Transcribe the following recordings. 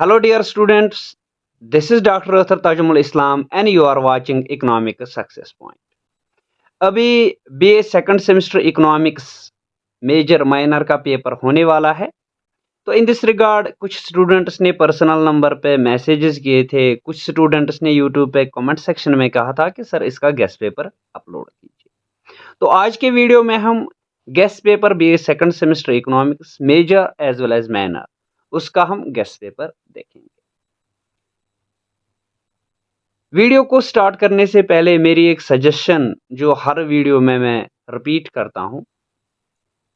Hello, dear students. This is Dr. Athar Tajumul Islam, and you are watching Economic Success Point. अभी BA second semester economics major minor का paper होने वाला है। तो in this regard कुछ students ने personal number पे messages किए थे, कुछ स्टूडेंट्स ने यूट्यूब पे कमेंट सेक्शन में कहा था कि सर इसका गेस्ट पेपर अपलोड कीजिए। तो आज के वीडियो में हम guess paper BA second semester economics major as well as minor उसका हम गेस्ट पेपर देखेंगे। वीडियो को स्टार्ट करने से पहले मेरी एक सजेशन जो हर वीडियो में मैं रिपीट करता हूं,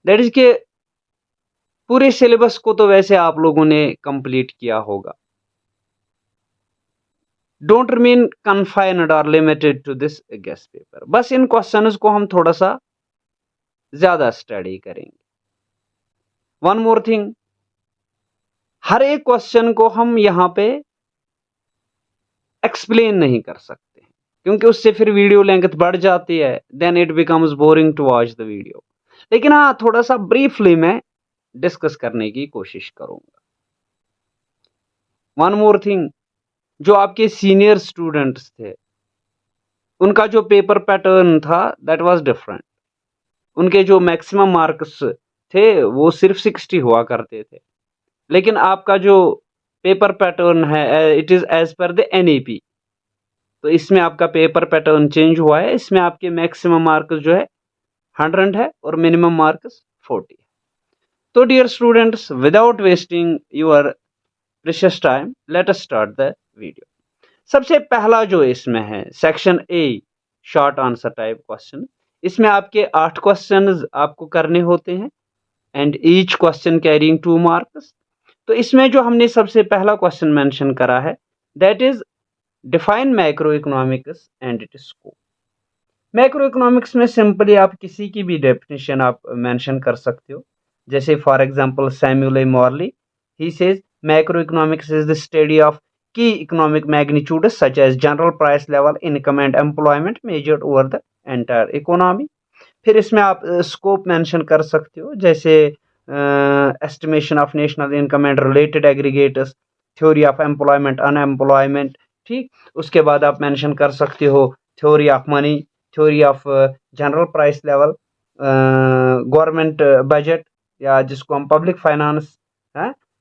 दैट इज के पूरे सिलेबस को तो वैसे आप लोगों ने कंप्लीट किया होगा। डोंट रिमेन कन्फाइन्ड और limited to this guess paper. बस इन क्वेश्चंस को हम थोड़ा सा ज्यादा स्टडी करेंगे। वन मोर थिंग, हर एक क्वेश्चन को हम यहां पे एक्सप्लेन नहीं कर सकते हैं क्योंकि उससे फिर वीडियो लेंथ बढ़ जाती है, then it becomes boring to watch the video. लेकिन हाँ, थोड़ा सा ब्रीफली मैं डिस्कस करने की कोशिश करूंगा। वन मोर थिंग, जो आपके सीनियर स्टूडेंट्स थे उनका जो पेपर पैटर्न था दैट वाज डिफरेंट। उनके जो मैक्सिमम मार्क्स थे वो सिर्फ 60 हुआ करते थे, लेकिन आपका जो पेपर पैटर्न है it is as per the NEP. तो इसमें आपका पेपर पैटर्न चेंज हुआ है। इसमें आपके मैक्सिमम मार्क्स जो है 100 है और मिनिमम मार्क्स 40 है। तो dear students, without wasting your precious time, let us start the video. सबसे पहला जो इसमें है section A, short answer type question. इसमें आपके 8 क्वेश्चन आपको करने होते हैं and each question carrying 2 marks. तो इसमें जो हमने सबसे पहला क्वेश्चन मेंशन करा है that is define macro economics and it's scope. Macro economics में सिंपली आप किसी की भी डेफिनेशन आप मेंशन कर सकते हो। जैसे for example Samuel A Morley, he says macro economics is the study of की economic magnitudes such as general price level, income and employment measured over the entire economy. फिर इसमें आप स्कोप मेंशन कर सकते हो, जैसे estimation of national income and related aggregators, theory of employment unemployment. ठीक, उसके बाद आप मेंशन कर सकते हो theory of money, theory of general price level, government budget या जिसको हम public finance,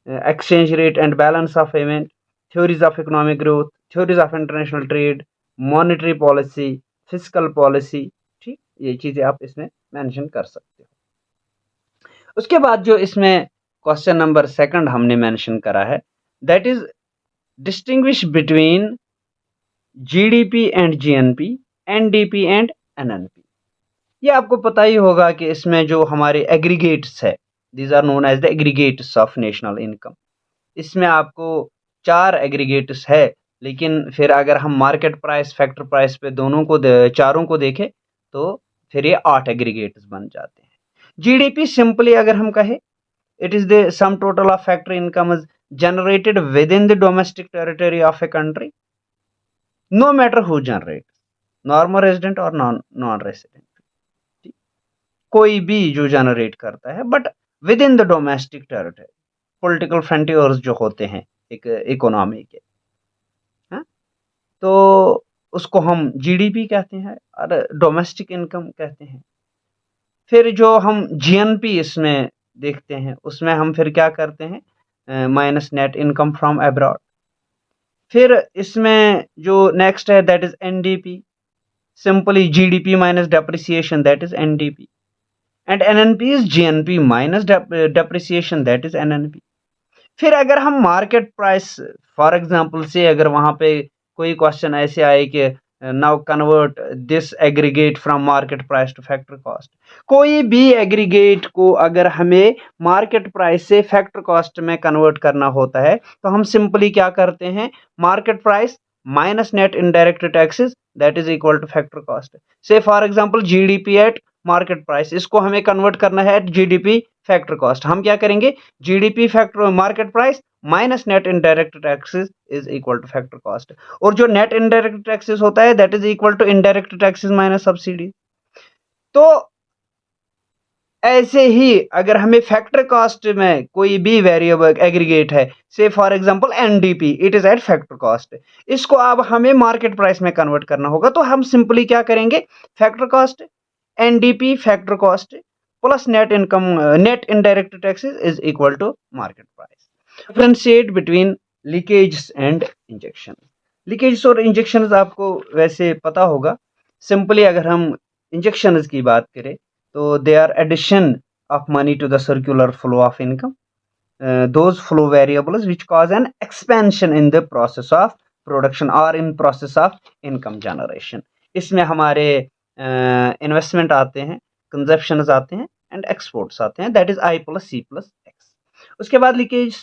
exchange rate and balance of payment, theories of economic growth, theories of international trade, monetary policy, physical policy. ठीक, ये चीजें आप इसमें मेंशन कर सकते हो। उसके बाद जो इसमें क्वेश्चन नंबर सेकंड हमने मेंशन करा है that is distinguish between GDP and GNP, NDP and NNP. ये आपको पता ही होगा कि इसमें जो हमारे एग्रीगेट्स है, these are known as the aggregates of national income. इसमें आपको 4 एग्रीगेट्स है, लेकिन फिर अगर हम मार्केट प्राइस, फैक्टर प्राइस पे दोनों को चारों को देखें तो फिर ये 8 एग्रीगेट्स बन जाते हैं। जीडीपी सिंपली अगर हम कहें, it is the sum total of factor income is generated within the domestic territory of a country, no matter who generate, normal resident और नॉन रेजिडेंट, कोई भी जो जनरेट करता है, but within the domestic territory, political frontiers जो होते हैं एक इकोनॉमी के, है? तो उसको हम जीडीपी कहते हैं और डोमेस्टिक इनकम कहते हैं। फिर जो हम जीएनपी इसमें देखते हैं उसमें हम फिर क्या करते हैं, minus net income from abroad. फिर इसमें जो नेक्स्ट है that is NDP, simply GDP minus depreciation, that is NDP. And NNP is GNP minus depreciation, that is NNP. फिर अगर हम मार्केट प्राइस, फॉर एग्जांपल से अगर वहां पे कोई क्वेश्चन ऐसे आए कि now convert this aggregate from market price to factor cost, कोई भी एग्रीगेट को अगर हमें मार्केट प्राइस से फैक्टर कॉस्ट में कन्वर्ट करना होता है तो हम सिंपली क्या करते हैं, market price minus net indirect taxes, that is equal to factor cost. So for example GDP at market price, इसको हमें कन्वर्ट करना है एट जीडीपी फैक्टर कॉस्ट। हम क्या करेंगे, GDP factor market price minus net indirect taxes is equal to factor cost. और जो net indirect taxes होता है that is equal to indirect taxes minus subsidy. तो ऐसे ही अगर हमें फैक्टर कॉस्ट में कोई भी वेरिएबल एग्रीगेट है, से for example NDP, it is eight factor cost, इसको अब हमें मार्केट प्राइस में कन्वर्ट करना होगा, तो हम सिंपली क्या करेंगे, factor cost NDP factor cost plus net income net indirect taxes is equal to market price. Differentiate between leakage and injection. Leakage और इंजेक्शन आपको वैसे पता होगा। सिंपली अगर हम इंजेक्शन की बात करें तो they are addition of money to the circular flow of income, those flow variables which cause an expansion in the process of production or in process of income generation। इसमें हमारे investment आते हैं, consumptions आते हैं and exports आते हैं, that is I plus C plus X. उसके बाद leakage,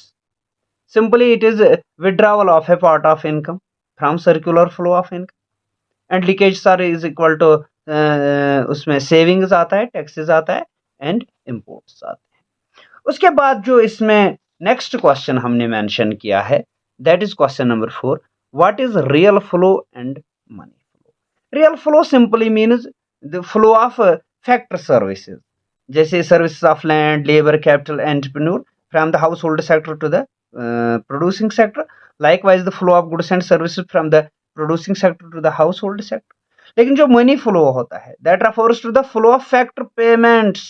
simply it is withdrawal of a part of income from circular flow of income and leakage sir is equal to उसमें savings आता है, taxes आता है and imports आते हैं। उसके बाद जो इसमें नेक्स्ट क्वेश्चन हमने मेंशन किया है, that is question number 4, what is real flow and money flow. Real flow simply means the flow of factor services, जैसे services of land, labour, capital, entrepreneur from the household sector to the producing sector, likewise the flow of goods and services from the producing sector to the household sector. लेकिन जो money flow होता है, that refers to the flow of factor payments,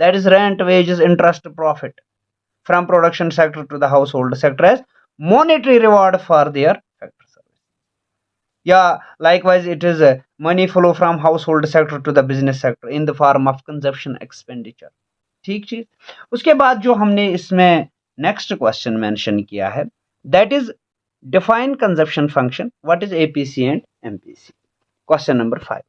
that is rent, wages, interest, profit from production sector to the household sector as monetary reward for their factor service. या likewise it is money flow from household sector to the business sector in the form of consumption expenditure. ठीक चीज। उसके बाद जो हमने इसमें next question mention किया है, that is define consumption function, what is APC and MPC. Question number 5.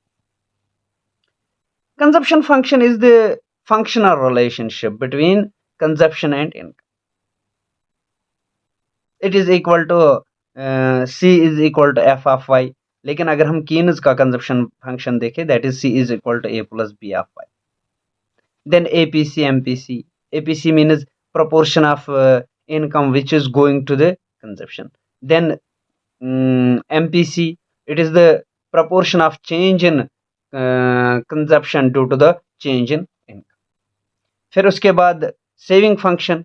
Consumption function is the functional relationship between consumption and income. It is equal to C is equal to F of Y. लेकिन अगर हम Keynes का consumption function देखें, that is C is equal to A plus B of Y. Then APC, MPC. APC means proportion of income which is going to the consumption. Then MPC, it is the proportion of change in consumption due to the change in income। फिर उसके बाद saving function,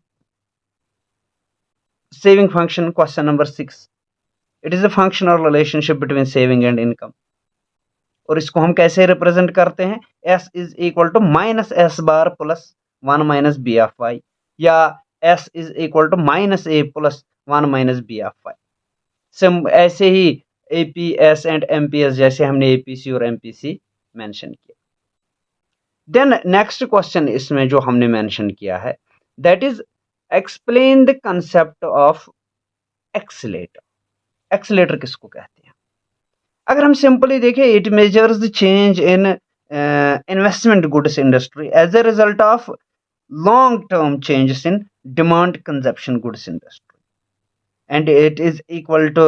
saving function question number 6, it is a functional relationship between saving and income, और इसको हम कैसे represent करते हैं, S is equal to minus S bar plus 1 minus B of Y, या S is equal to minus A plus 1 minus B of Y. ऐसे ही APS and MPS जैसे हमने एपीसी और एमपीसी मेंशन किया। देन नेक्स्ट क्वेश्चन इसमें जो हमने मेंशन किया है, that is explain the concept of accelerator. Accelerator किसको कहते हैं? अगर हम सिंपली देखें, it measures the change in investment goods industry as a result of long term changes in demand consumption goods industry, and it is equal to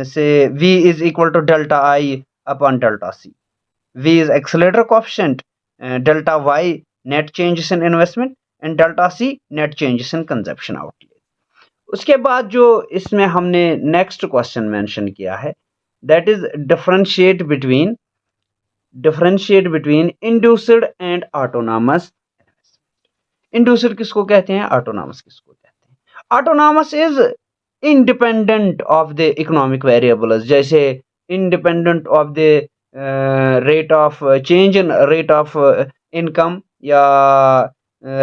say V is equal to delta I upon delta C. V is accelerator coefficient, delta Y net changes in investment and delta C net changes in consumption outlay। उसके बाद जो इसमें हमने next question mention किया है, that is differentiate between induced and autonomous. Induced किसको कहते हैं, ऑटोनॉमस किसको कहते हैं? Autonomous is independent of the economic variables, जैसे independent of the rate of change in rate of income, या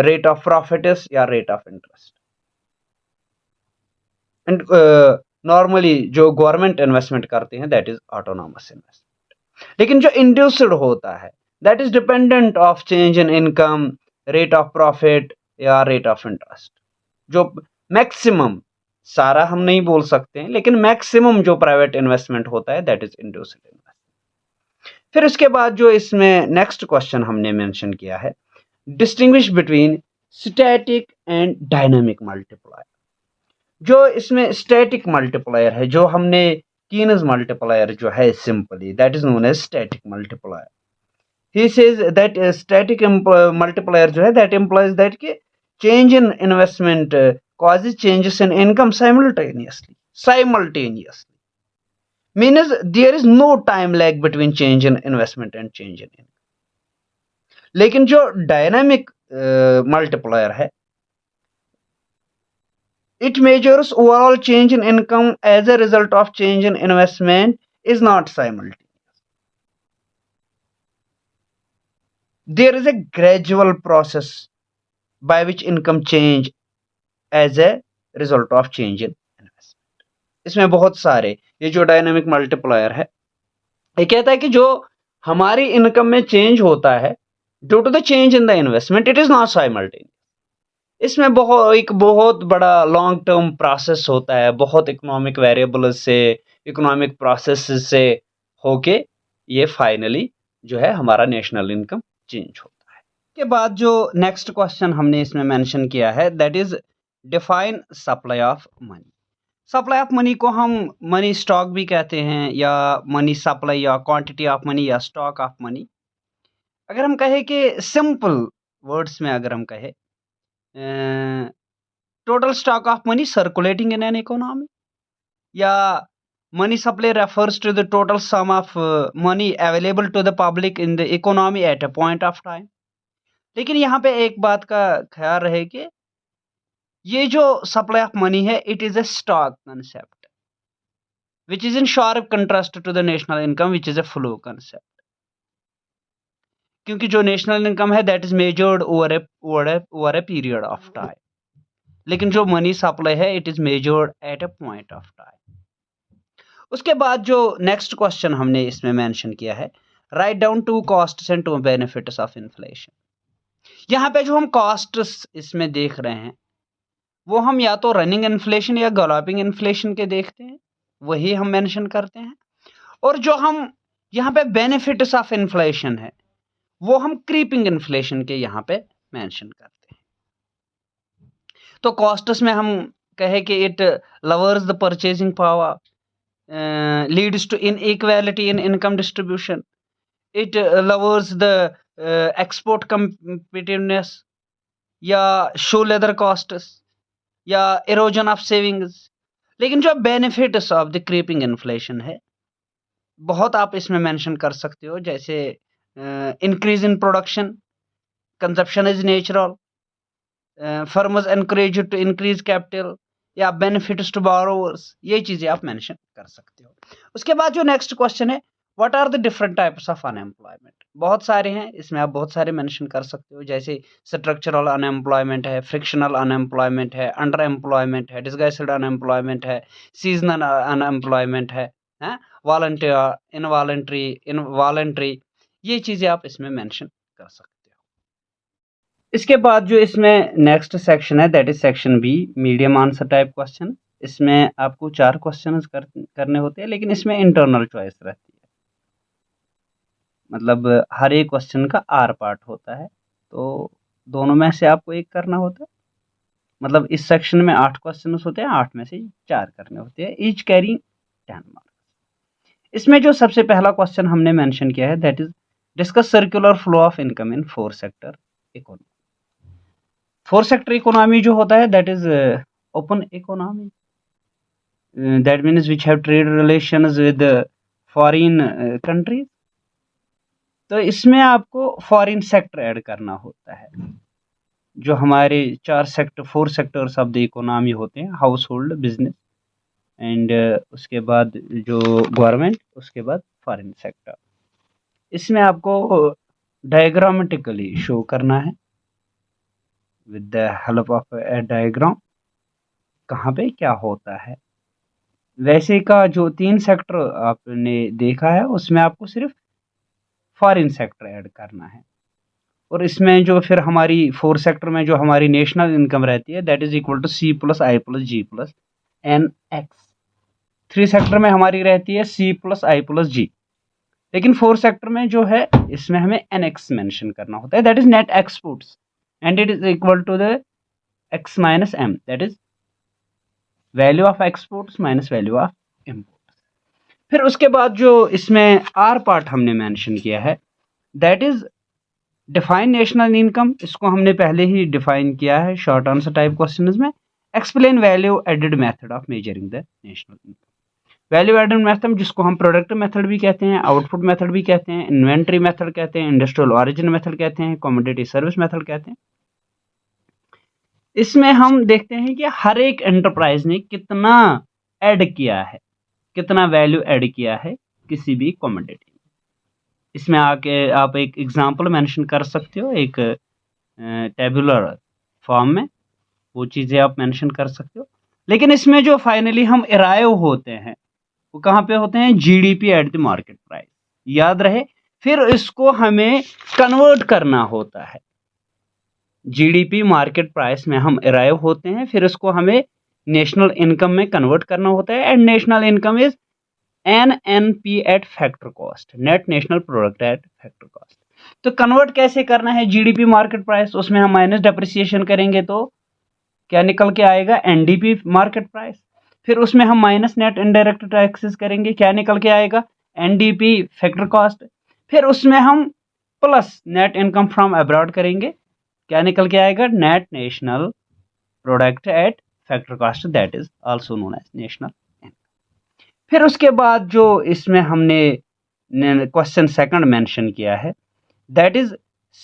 rate of profits, या rate of interest। and normally जो गवर्नमेंट इन्वेस्टमेंट करते हैं, that is autonomous investment। लेकिन जो induced होता है, that is dependent of change in income, rate of profit, या rate of interest। जो मैक्सिमम, सारा हम नहीं बोल सकते हैं, लेकिन मैक्सिमम जो प्राइवेट इन्वेस्टमेंट होता है, दैट इज इंड्यूस्ड इन्वेस्टमेंट। फिर उसके बाद जो इसमें नेक्स्ट क्वेश्चन हमने मेंशन किया है, distinguish between static and dynamic multiplier. जो इसमें स्टैटिक मल्टीप्लायर है, जो हमने कीन्स मल्टीप्लायर जो है, simply that is known as static multiplier. He says that static multiplier जो है, दैट इंप्लाइज दैट कि change in investment causes changes in income simultaneously, means there is no time lag between change in investment and change in income। लेकिन जो dynamic multiplier है। It measures overall change in income as a result of change in investment is not simultaneous. There is a gradual process by which income change as a result of change in investment. इसमें बहुत सारे, ये जो dynamic multiplier है, ये कहता है कि जो हमारी इनकम में चेंज होता है due to the change in the investment, it is not simultaneous. इसमें एक बहुत बड़ा लॉन्ग टर्म प्रोसेस होता है, बहुत इकोनॉमिक वेरिएबल से, इकोनॉमिक प्रोसेस से होके ये फाइनली जो है हमारा नेशनल इनकम चेंज होता है। के बाद जो नेक्स्ट क्वेश्चन हमने इसमें मेंशन किया है, that is define supply of money. Supply of money को हम मनी स्टॉक भी कहते हैं, या मनी सप्लाई, या क्वांटिटी ऑफ मनी, या स्टॉक ऑफ मनी। अगर हम कहें कि सिंपल वर्ड्स में अगर हम कहें, total stock of money circulating in an economy, या money supply refers to the total sum of money available to the public in the economy at a point of time। लेकिन यहाँ पे एक बात का ख्याल रहे कि ये जो सप्लाई ऑफ मनी है, it is a stock concept which is in sharp contrast to the national income which is a flow concept। क्योंकि जो नेशनल इनकम है that is measured over a period of time, लेकिन जो money supply है it is measured at a point of time. उसके बाद जो next question हमने इसमें मेंशन किया है, write down two costs and two benefits of inflation. यहाँ पे जो हम कॉस्ट्स इसमें देख रहे हैं वो हम या तो रनिंग इन्फ्लेशन या गैलोपिंग इन्फ्लेशन के देखते हैं, वही हम मेंशन करते हैं। और जो हम यहाँ पे बेनिफिट्स ऑफ इन्फ्लेशन है वो हम क्रीपिंग इन्फ्लेशन के यहाँ पे मेंशन करते हैं। तो कॉस्ट्स में हम कहे कि it lowers the purchasing power, leads to inequality in income distribution, it lowers the export competitiveness, या शो लेदर कॉस्ट्स, या इरोजन ऑफ सेविंग्स। लेकिन जो benefits of the creeping inflation है बहुत आप इसमें मेंशन कर सकते हो, जैसे increase in production, consumption is natural, firms encourage to increase capital, या benefits to borrowers, ये चीजें आप मेंशन कर सकते हो। उसके बाद जो नेक्स्ट क्वेश्चन है, what are the different types of unemployment. बहुत सारे हैं, इसमें आप बहुत सारे मेंशन कर सकते हो, जैसे स्ट्रक्चरल अनएम्प्लॉयमेंट है, फ्रिक्शनल अनएम्प्लॉयमेंट है, अंडर एम्प्लॉयमेंट है, डिसगाइज्ड अनएम्प्लॉयमेंट है, सीजनल अनएम्प्लॉयमेंट है, वॉलंटियर, इनवॉलंटरी, ये चीजें आप इसमें मेंशन कर सकते हो। इसके बाद जो इसमें नेक्स्ट सेक्शन है that is section B, medium answer type question. इसमें आपको 4 क्वेश्चन करने होते हैं, लेकिन इसमें इंटरनल चॉइस रहती है, मतलब हर एक क्वेश्चन का आर पार्ट होता है, तो दोनों में से आपको एक करना होता है। मतलब इस सेक्शन में 8 क्वेश्चन होते हैं, 8 में से 4 करने होते हैं, ईच कैरिंग 10 मार्क्स। इसमें जो सबसे पहला क्वेश्चन हमने मेंशन किया है that is discuss circular flow of income in 4 sector economy. 4 sector economy जो होता है that is open economy, that means which have trade relations with foreign countries. तो इसमें आपको फॉरेन सेक्टर ऐड करना होता है। जो हमारे 4 सेक्टर्स ऑफ द इकोनॉमी होते हैं, हाउस होल्ड, बिजनेस एंड उसके बाद जो गवर्नमेंट, उसके बाद फॉरेन सेक्टर। इसमें आपको डायग्रामेटिकली शो करना है with the help of A diagram, कहाँ पे क्या होता है। वैसे का जो 3 सेक्टर आपने देखा है उसमें आपको सिर्फ फॉरेन सेक्टर ऐड करना है, और इसमें जो फिर हमारी 4 सेक्टर में जो हमारी नेशनल इनकम रहती है that is equal to C + I + G + NX। 3 sector में हमारी रहती है C + I + G, लेकिन 4 सेक्टर में जो है इसमें हमें NX मेंशन करना होता है, that is net exports, and it is equal to the X - M, that is value of exports minus value of imports. फिर उसके बाद जो इसमें आर पार्ट हमने मेंशन किया है that is define national income. इसको हमने पहले ही डिफाइन किया है शॉर्ट आंसर टाइप क्वेश्चंस में। Explain value added method of measuring the national income. Value added method जिसको हम प्रोडक्ट मेथड भी कहते हैं, आउटपुट मेथड भी कहते हैं, इन्वेंट्री मेथड कहते हैं, इंडस्ट्रियल ऑरिजिन मेथड कहते हैं, कमोडिटी सर्विस मेथड कहते हैं। इसमें हम देखते हैं कि हर एक एंटरप्राइज ने कितना ऐड किया है, कितना वैल्यू ऐड किया है किसी भी कमोडिटी में। इसमें आके आप एक एग्जांपल मेंशन कर सकते हो, एक टेबुलर फॉर्म में वो चीज़ें आप मेंशन कर सकते हो। लेकिन इसमें जो फाइनली हम अराइव होते हैं वो कहाँ पे होते हैं? GDP at the market price, याद रहे। फिर इसको हमें कन्वर्ट करना होता है। जीडीपी मार्केट प्राइस में हम अराइव होते हैं, फिर इसको हमें नेशनल इनकम में कन्वर्ट करना होता है। And national income is NNP eight factor cost, net national product at factor cost. तो कन्वर्ट कैसे करना है जीडीपी मार्केट प्राइस? उसमें हम माइनस डेप्रिसिएशन करेंगे तो क्या निकल के आएगा? NDP market price. फिर उसमें हम माइनस नेट इनडायरेक्ट टैक्सेस करेंगे, क्या निकल के आएगा? NDP factor cost. फिर उसमें हम plus net income from abroad करेंगे, क्या निकल के आएगा? Net national product at factor cost, that is also known as national income. फिर उसके बाद जो इसमें हमने क्वेश्चन सेकंड मेंशन किया है, that is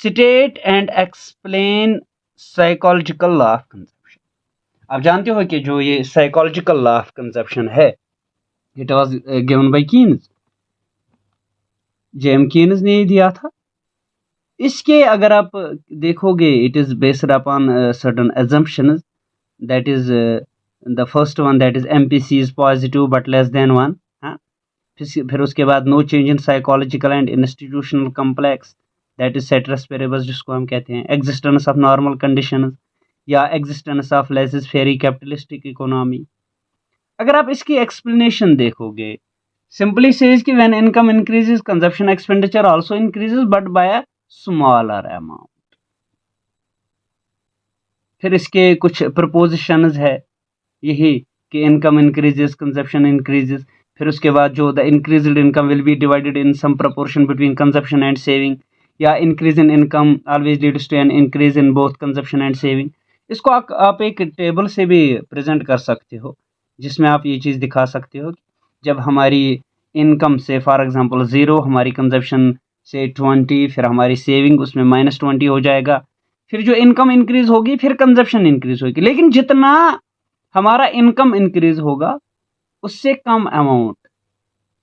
state and explain psychological law of consumption. आप जानते हो कि जो ये साइकोलॉजिकल लॉ ऑफ कंजप्शन है, it was given by Keynes, JM Keynes ने दिया था। इसके अगर आप देखोगे, it is based upon certain assumptions, that is the first one, that is MPC is positive but less than 1। हाँ, फिर उसके बाद no change in psychological and institutional complex, that is ceteris paribus, जिसको हम कहते हैं एग्जिस्टेंस ऑफ नॉर्मल कंडीशंस या existence of laissez faire capitalistic economy. अगर आप इसकी एक्सप्लेनेशन देखोगे, सिंपली सेज कि when income increases consumption expenditure also increases but by a smaller amount. फिर इसके कुछ प्रपोजिशंस है यही कि इनकम इंक्रीजेस कंजप्शन इंक्रीजेस। फिर उसके बाद जो the increased income will be divided in some proportion between consumption and saving, या increase in income always leads to an increase in both consumption and saving. इसको आप एक टेबल से भी प्रेजेंट कर सकते हो, जिसमें आप ये चीज़ दिखा सकते हो कि जब हमारी इनकम से फॉर एग्जांपल 0, हमारी कंजप्शन से 20, फिर हमारी सेविंग उसमें -20 हो जाएगा। फिर जो इनकम इंक्रीज होगी फिर कंजप्शन इंक्रीज होगी, लेकिन जितना हमारा इनकम इंक्रीज होगा उससे कम अमाउंट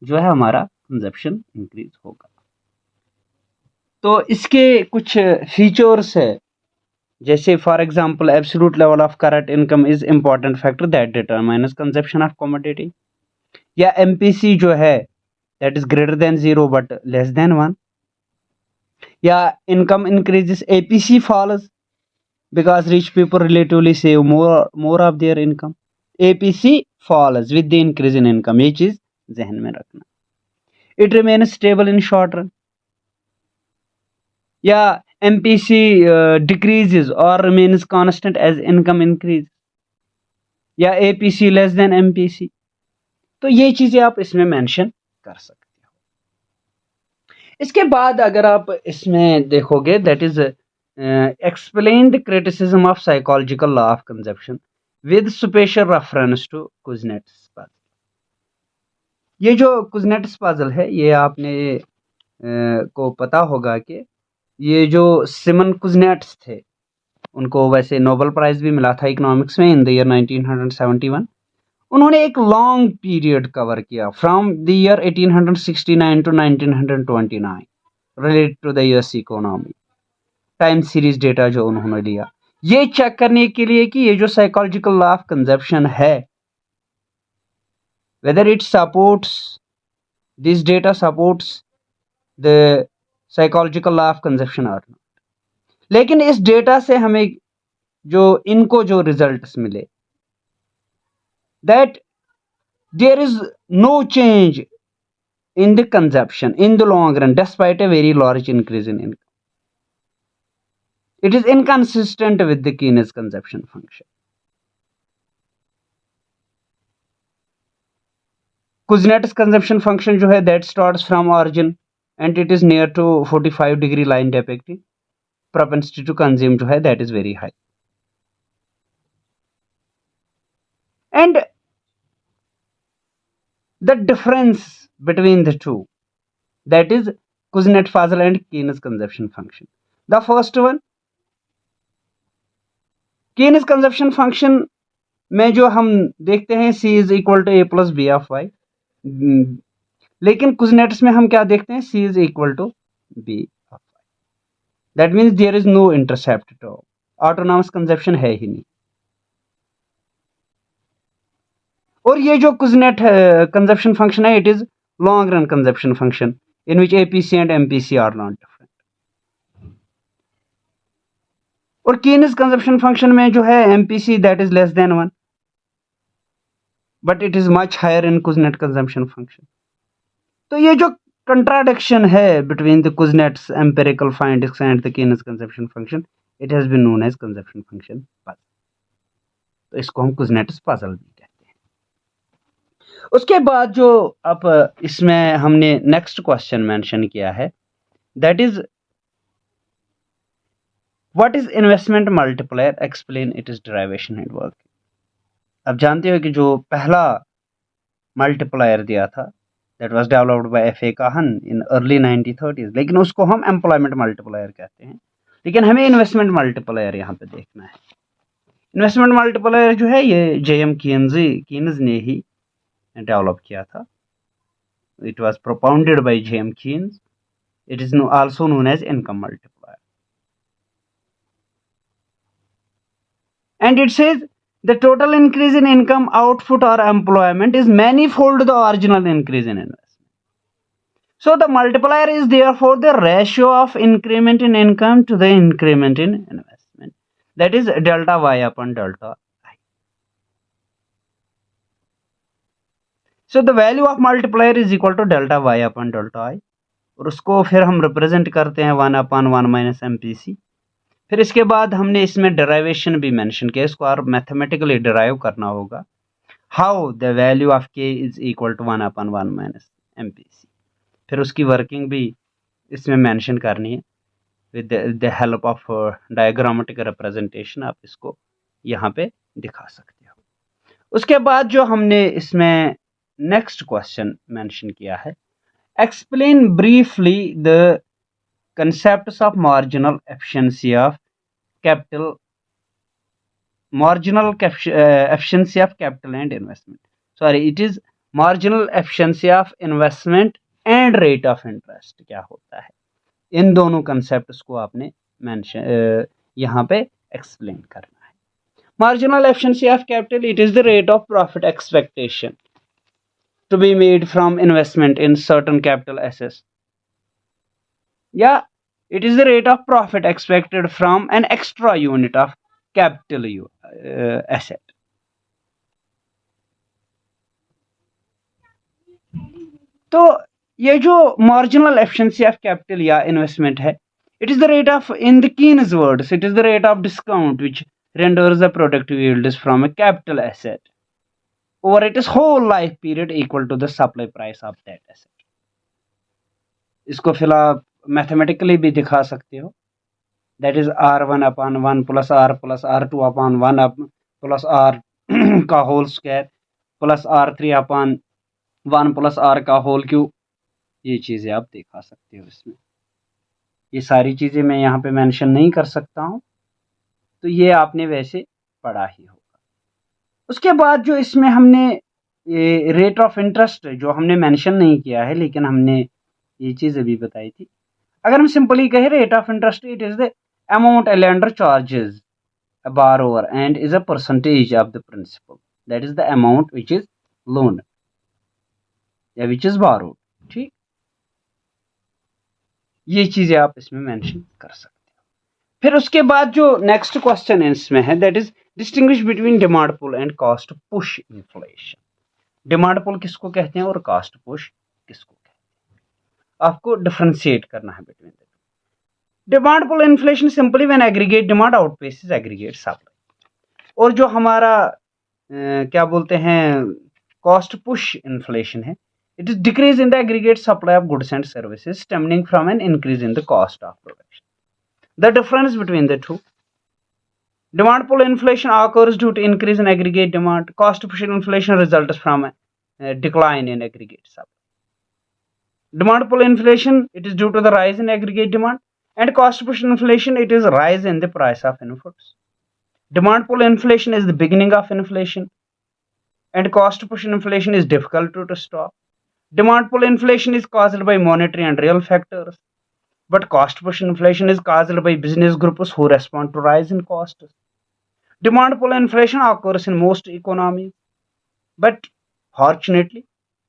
जो है हमारा कंजप्शन इंक्रीज होगा। तो इसके कुछ फीचर्स है, जैसे for example absolute level of current income is important factor that determines consumption of commodity, या एमपीसी जो है that is greater than 0 but less than 1, या income increases APC falls because rich people relatively save more of their income. APC falls with the increase in income, ये चीज जहन में रखना। It remains stable in short run, या MPC decreases or remains constant as income increase, या APC less than MPC। तो ये चीजें आप इसमें मेंशन कर सकते हो। इसके बाद अगर आप इसमें देखोगे, that is explain the criticism of psychological law of consumption with special reference to Kuznets puzzle। ये जो कुजनेट्स पजल है, ये आपने को पता होगा कि ये जो सिमन कुजनेट्स थे, उनको वैसे नोबेल प्राइज भी मिला था इकोनॉमिक्स में इन द ईयर 1971। उन्होंने एक लॉन्ग पीरियड कवर किया from the year 1869 to 1929 related to the US economy. Time series data जो उन्होंने लिया, ये चेक करने के लिए कि ये जो साइकोलॉजिकल लॉ ऑफ कंजप्शन है, whether it supports, this data supports the psychological law of consumption और नॉट। लेकिन इस डेटा से हमें जो इनको जो रिजल्ट्स मिले, that there is no change in the consumption in the long run despite a very large increase in income. It is inconsistent with the Keynes consumption function. Kuznets consumption function जो है that starts from origin and it is near to 45-degree line depicting propensity to consume जो है that is very high. And the difference between the two, that is Kuznets-Fazal and Keynes consumption function. The first one, Keynes consumption function में जो हम देखते हैं C is equal to A plus B of Y, लेकिन Kuznets में हम क्या देखते हैं, C is equal to B of Y. That means there is no intercept, तो ऑटोनॉमस कंजप्शन है ही नहीं। और ये जो कुजनेट कंजप्शन फंक्शन है, it is long run consumption function in which APC and MPC are not different. और Keynes consumption function में जो है MPC that is less than 1, but it is much higher in Kuznets consumption function. तो ये जो contradiction है between the Kuznets empirical findings and the Keynes consumption function, it has been known as consumption function puzzle. तो इसको हम Kuznets puzzle भी कहते हैं। उसके बाद जो अब इसमें हमने नेक्स्ट क्वेश्चन मेंशन किया है, that is what is investment multiplier, explain it is derivation and work. अब जानते हो कि जो पहला मल्टीप्लायर दिया था, that was developed by F.A. Kahn in early 1930s, लेकिन उसको हम एम्प्लॉयमेंट मल्टीप्लायर कहते हैं। लेकिन हमें इन्वेस्टमेंट मल्टीप्लायर यहाँ पे देखना है। इन्वेस्टमेंट मल्टीप्लायर जो है ये J.M. कीन्स ने ही डेवलप किया था। It was propounded by J.M. Keynes. It is also known as income multiplier, and it says the total increase in income, output or employment is manifold the original increase in investment. So the multiplier is therefore the ratio of increment in income to the increment in investment, that is delta y upon delta I. So the value of multiplier is equal to delta y upon delta I, और उसको फिर हम represent करते हैं 1 upon 1 minus MPC। फिर इसके बाद हमने इसमें डेराइवेशन भी मेंशन किया, इसको और मैथमेटिकली डिराइव करना होगा। How the value of k is equal to 1 upon 1 minus MPC। फिर उसकी वर्किंग भी इसमें मेंशन करनी है with the help of diagrammatic representation. आप इसको यहाँ पे दिखा सकते हो। उसके बाद जो हमने इसमें नेक्स्ट क्वेश्चन मेंशन किया है, explain briefly the concepts of marginal efficiency of capital, efficiency of capital and investment. Sorry, it is marginal efficiency of investment and rate of interest क्या होता है। इन दोनों कंसेप्ट को आपने मेंशन यहाँ पे एक्सप्लेन करना है। Marginal efficiency of capital, it is the rate of profit expectation to be made from investment in certain capital assets. Yeah, it is the rate of profit expected from an extra unit of capital asset. तो ये जो marginal efficiency of capital या investment है, it is the rate of, in the Keynes words, it is the rate of discount which renders the productive yield from a capital asset over its whole life period equal to the supply price of that asset. इसको फिर आप mathematically भी दिखा सकते हो, that is R1 upon 1 plus R plus R2 upon 1 plus R का whole square plus R3 upon 1 plus R का whole cube. ये चीज़ें आप दिखा सकते हो इसमें। ये सारी चीज़ें मैं यहाँ पे मेंशन नहीं कर सकता हूँ, तो ये आपने वैसे पढ़ा ही होगा। उसके बाद जो इसमें हमने ये रेट ऑफ इंटरेस्ट जो हमने मेंशन नहीं किया है, लेकिन हमने ये चीज़ अभी बताई थी। अगर हम सिंपली कहें rate of interest, it is the amount a lender charges a borrower and is a percentage of the principal, that is the amount which is loaned या which is borrowed। ठीक, ये चीजें आप इसमें मेंशन कर सकते हो। फिर उसके बाद जो नेक्स्ट क्वेश्चन इसमें है, that is distinguish between demand pull and cost push inflation. Demand pull किसको कहते हैं और कॉस्ट पुश किसको कहते हैं, आपको डिफरेंशिएट करना है between the two. Demand pull inflation simply when aggregate demand outpaces aggregate supply. और जो हमारा क्या बोलते हैं कॉस्ट पुश इन्फ्लेशन है, it is decrease in the aggregate supply of goods and services stemming from an increase in the cost of production. The difference between the two, demand pull inflation occurs due to increase in aggregate demand, cost push inflation results from a decline in aggregate supply. Demand pull inflation, it is due to the rise in aggregate demand, and cost push inflation, it is rise in the price of inputs. Demand pull inflation is the beginning of inflation, and cost push inflation is difficult to stop. Demand pull inflation is caused by monetary and real factors, but cost push inflation is caused by business groups who respond to rise in costs. Demand pull inflation occurs in most economies, but fortunately,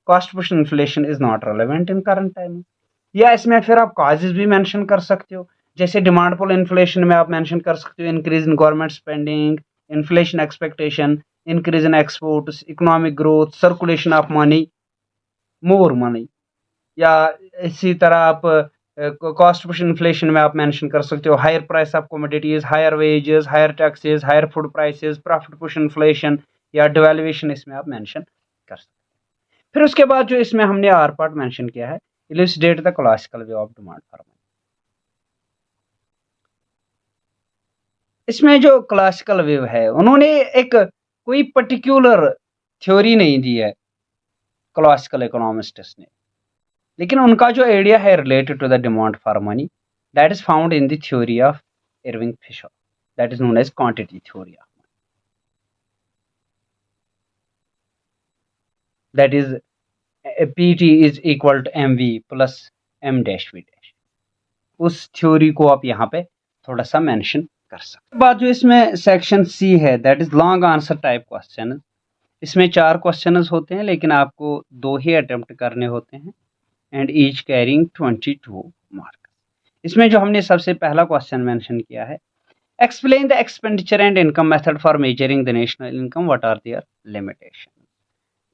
cost push inflation is not relevant in current time. या इसमें फिर आप causes भी mention कर सकते हो, जैसे demand pull inflation में आप मेंशन कर सकते हो increase in government spending, inflation expectation, increase in exports, economic growth, circulation of money, more money. या इसी तरह आप कॉस्ट पुश इन्फ्लेशन में आप मेंशन कर सकते हो higher price of commodities, higher wages, higher taxes, higher food prices, profit push inflation या डिवेल्युएशन इसमें आप मेंशन कर सकते हो। फिर उसके बाद जो इसमें हमने आर पार्ट मेंशन किया है, illustrate the classical way of demand for money. इसमें जो क्लासिकल वेव है उन्होंने एक कोई पर्टिकुलर थ्योरी नहीं दी है क्लासिकल इकोनॉमिस्ट्स ने, लेकिन उनका जो आइडिया है related to the demand for money, that is found in the theory of Irving Fisher, that is known as quantity theory of money, that is PT is equal to MV plus M dash V dash. उस theory को आप यहाँ पे थोड़ा सा mention कर सकते हैं। बात जो इसमें सेक्शन C है, that is long answer type question. इसमें 4 क्वेश्चन होते हैं, लेकिन आपको 2 ही अटेम्प्ट करने होते हैं, एंड ईच कैरिंग 22 मार्क्स। इसमें जो हमने सबसे पहला क्वेश्चन मेंशन किया है, explain the expenditure and income method for measuring the national income, what are their limitation.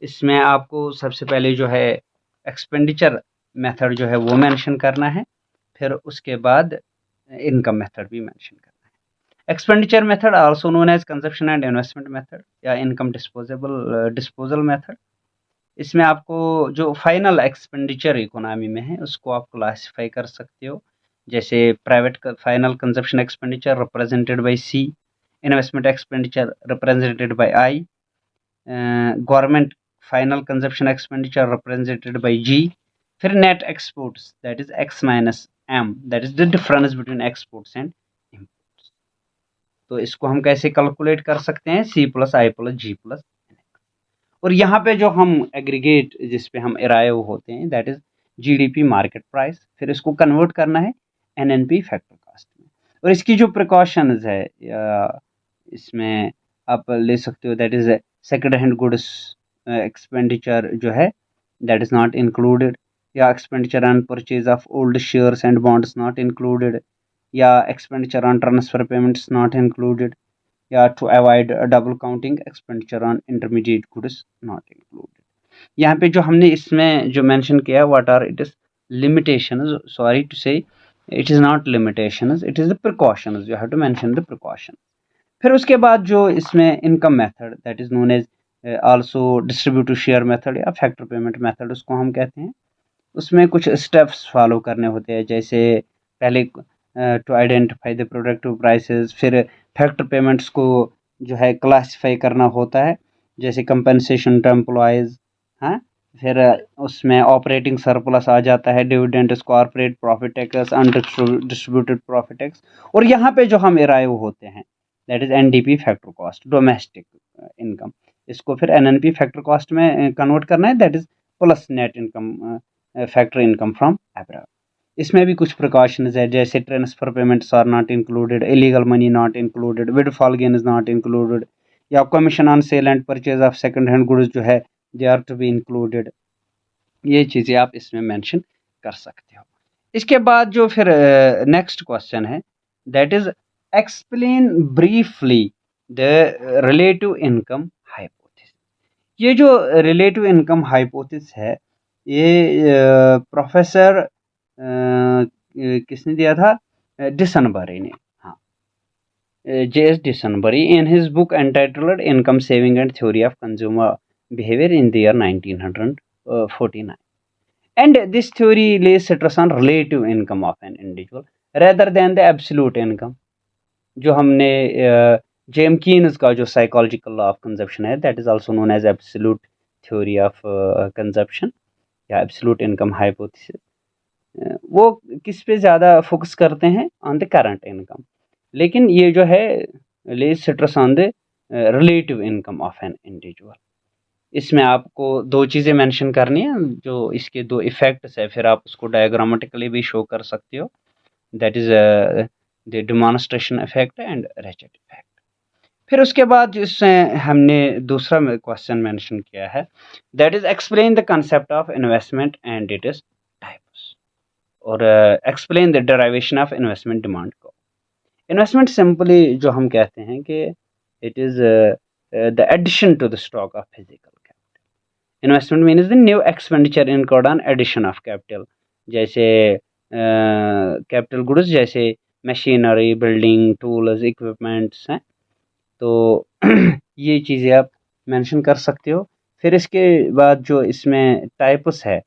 इसमें आपको सबसे पहले जो है एक्सपेंडिचर मेथड जो है वो मेंशन करना है, फिर उसके बाद इनकम मेथड भी मेंशन करना है। Expenditure method also known as consumption and investment method या इनकम डिस्पोजल मेथड। इसमें आपको जो फाइनल एक्सपेंडिचर इकोनॉमी में है उसको आप क्लासिफाई कर सकते हो, जैसे private final consumption expenditure represented by C, investment expenditure represented by I, government final consumption expenditure represented by G, फिर net exports that is X minus M, that is the difference between exports and imports. तो इसको हम कैसे calculate कर सकते हैं, C plus I plus G plus, और यहाँ पे जो हम एग्रीगेट जिस पे हम अराइव होते हैं that is GDP market price, फिर इसको कन्वर्ट करना है NNP फैक्टर कास्ट में। और इसकी जो प्रिकॉशंस है इसमें आप ले सकते हो, that is second hand goods expenditure जो है दैट इज नॉट इंक्लूडेड, या expenditure on purchase of old shares and bonds not included, या expenditure on transfer payments not included, या to avoid double counting expenditure on intermediate goods not included. यहाँ पे जो हमने इसमें जो मेंशन किया है what are it is limitations, sorry to say it is not limitations, it is the precautions, you have to mention the precaution. फिर उसके बाद जो इसमें income method that is known as also distributive share method या factor payment method उसको हम कहते हैं। उसमें कुछ स्टेप्स फॉलो करने होते हैं, जैसे पहले to identify the productive prices, फिर फैक्टर पेमेंट्स को जो है क्लासिफाई करना होता है, जैसे कंपनसेशन टू एम्प्लॉयज़, हाँ, फिर उसमें ऑपरेटिंग सरप्लस आ जाता है, dividends, corporate profit tax, undistributed profit tax, और यहाँ पे जो हम अराइव होते हैं that is NDP factor cost, domestic income. इसको फिर NNP फैक्टर कॉस्ट में कन्वर्ट करना है, that is plus net income factor income from abroad. इसमें भी कुछ प्रिकॉशंस है, जैसे transfer payments are not included, illegal money not included, windfall gain is not included, या commission on sale and purchase of second hand goods जो है they are to be included. ये चीज़ें आप इसमें मेंशन कर सकते हो। इसके बाद जो फिर नेक्स्ट क्वेश्चन है that is explain briefly the relative income hypothesis. ये जो रिलेटिव इनकम हाइपोथेसिस है ये प्रोफेसर किसने दिया था, डिसनबरी ने, हाँ, JS Duesenberry, in his book entitled income saving and theory of consumer behaviour in the year 1949, and this theory lays stress on relative income of an individual rather than the absolute income। जो हमने GeM Keynes का जो psychological law of consumption है that is also known as absolute theory of consumption या absolute income hypothesis, वो किस पे ज़्यादा फोकस करते हैं, ऑन द करंट इनकम। लेकिन ये जो है lays stress on the relative income of an individual. इसमें आपको 2 चीज़ें मेंशन करनी है, जो इसके 2 इफ़ेक्ट्स है, फिर आप उसको डायग्रामेटिकली भी शो कर सकते हो। That is the demonstration effect and ratchet effect. फिर उसके बाद जिसमें हमने दूसरा क्वेश्चन मेंशन किया है, that is explain the concept of investment and its types, और explain the derivation of investment demand को। इन्वेस्टमेंट सिंपली जो हम कहते हैं कि it is the addition to the stock of physical capital. Investment means the new expenditure incurred on addition of capital, जैसे capital goods जैसे machinery, building, tools, equipments हैं। तो ये चीज़ें आप मेंशन कर सकते हो। फिर इसके बाद जो इसमें टाइप्स है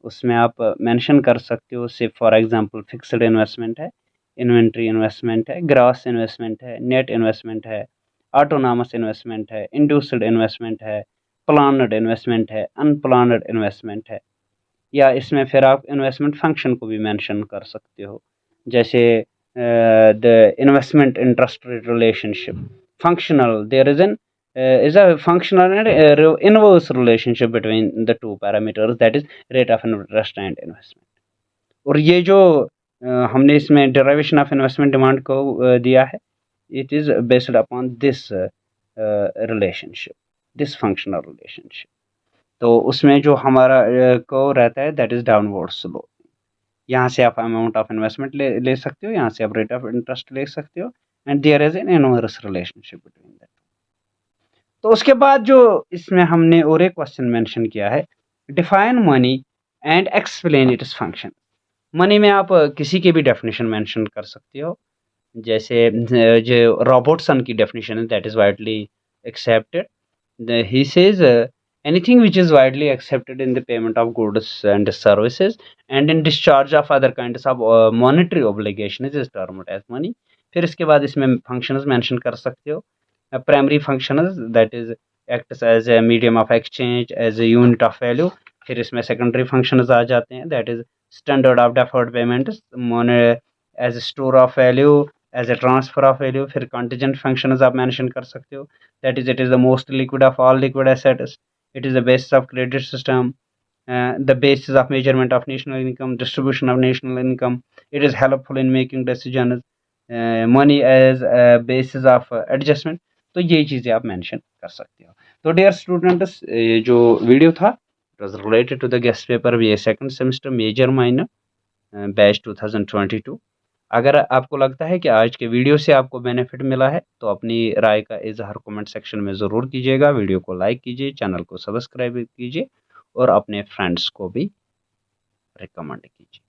उसमें आप मेंशन कर सकते हो, से फॉर एग्जांपल फिक्स्ड इन्वेस्टमेंट है, इन्वेंट्री इन्वेस्टमेंट है, ग्रॉस इन्वेस्टमेंट है, नेट इन्वेस्टमेंट है, ऑटोनॉमस इन्वेस्टमेंट है, इंड्यूस्ड इन्वेस्टमेंट है, प्लान्ड इन्वेस्टमेंट है, अनप्लान्ड इन्वेस्टमेंट है। या इसमें फिर आप इन्वेस्टमेंट फंक्शन को भी मेंशन कर सकते हो, जैसे the investment interest rate relationship functional. There is a functional and inverse relationship between the two parameters, that is rate of interest and investment. और ये जो हमने इसमें derivation of investment demand को दिया है, it is based upon this relationship, this functional relationship. तो उसमें जो हमारा को रहता है that is downward slope. यहाँ से आप अमाउंट ऑफ इन्वेस्टमेंट ले सकते हो, यहाँ से आप रेट ऑफ इंटरेस्ट ले सकते हो, and there is an inverse relationship between that. तो उसके बाद जो इसमें हमने और एक क्वेश्चन मेंशन किया है, define money and explain its function. Money में आप किसी की भी डेफिनेशन मेंशन कर सकते हो, जैसे जो रॉबर्टसन की डेफिनेशन है, that is widely accepted. He says anything which is widely accepted in the payment of goods and services and in discharge of other kinds of monetary obligations is termed as money. फिर इसके बाद इसमें functions mention कर सकते हो, primary functions that is acts as a medium of exchange, as a unit of value। फिर इसमें secondary functions आ जाते हैं, that is standard of deferred payments, money as a store of value, as a transfer of value। फिर contingent functions आप mention कर सकते हो, that is it is the most liquid of all liquid assets, it is the basis of credit system, the basis of measurement of national income, distribution of national income, it is helpful in making decisions, money as a basis of adjustment। तो ये चीज़ें आप mention कर सकते हो। तो dear students, ये जो वीडियो था it was related to the guest paper BA second semester major minor batch 2022। अगर आपको लगता है कि आज के वीडियो से आपको बेनिफिट मिला है तो अपनी राय का इजहार कमेंट सेक्शन में ज़रूर कीजिएगा, वीडियो को लाइक कीजिए, चैनल को सब्सक्राइब कीजिए और अपने फ्रेंड्स को भी रिकमेंड कीजिए।